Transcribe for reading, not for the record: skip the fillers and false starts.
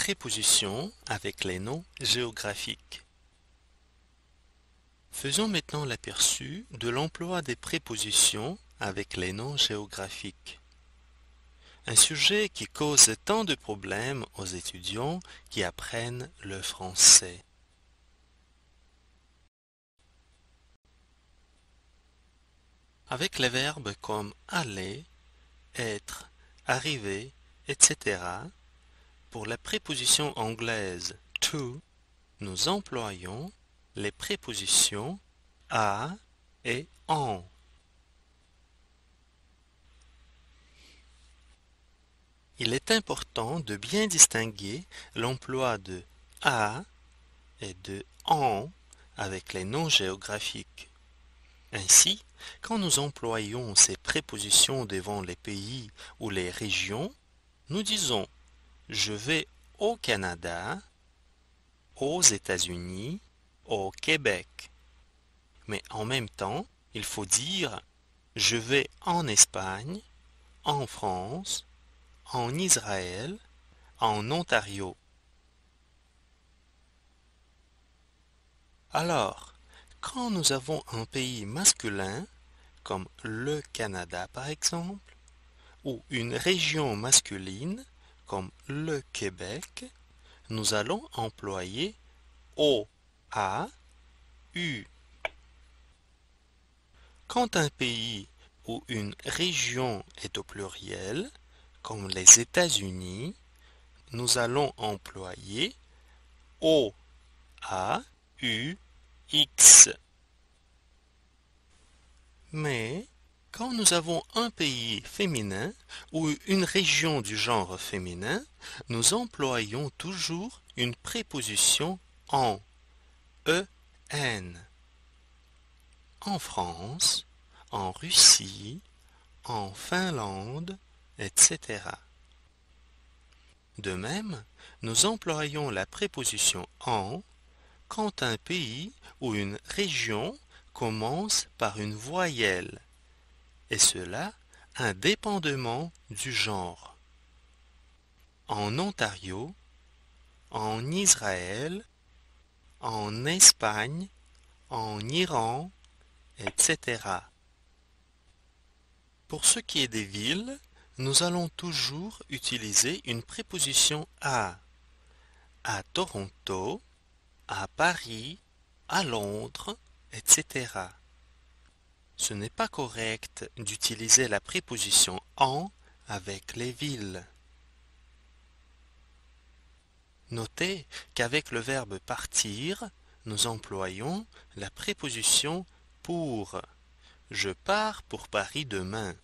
prépositions avec les noms géographiques. Faisons maintenant l'aperçu de l'emploi des prépositions avec les noms géographiques. Un sujet qui cause tant de problèmes aux étudiants qui apprennent le français. Avec les verbes comme aller, être, arriver, etc., pour la préposition anglaise to, nous employons les prépositions à et en. Il est important de bien distinguer l'emploi de à et de en avec les noms géographiques. Ainsi, quand nous employons ces prépositions devant les pays ou les régions, nous disons « Je vais au Canada, aux États-Unis, au Québec ». Mais en même temps, il faut dire « Je vais en Espagne, en France, en Israël, en Ontario ». Alors, quand nous avons un pays masculin, comme le Canada par exemple, ou une région masculine, comme le Québec, nous allons employer O, A, U. Quand un pays ou une région est au pluriel, comme les États-Unis, nous allons employer O, A, U, X. Mais quand nous avons un pays féminin ou une région du genre féminin, nous employons toujours une préposition en, en. En France, en Russie, en Finlande, etc. De même, nous employons la préposition en quand un pays ou une région commence par une voyelle, et cela indépendamment du genre. En Ontario, en Israël, en Espagne, en Iran, etc. Pour ce qui est des villes, nous allons toujours utiliser une préposition à Toronto, à Paris, à Londres, etc. Ce n'est pas correct d'utiliser la préposition en avec les villes. Notez qu'avec le verbe partir, nous employons la préposition pour. Je pars pour Paris demain.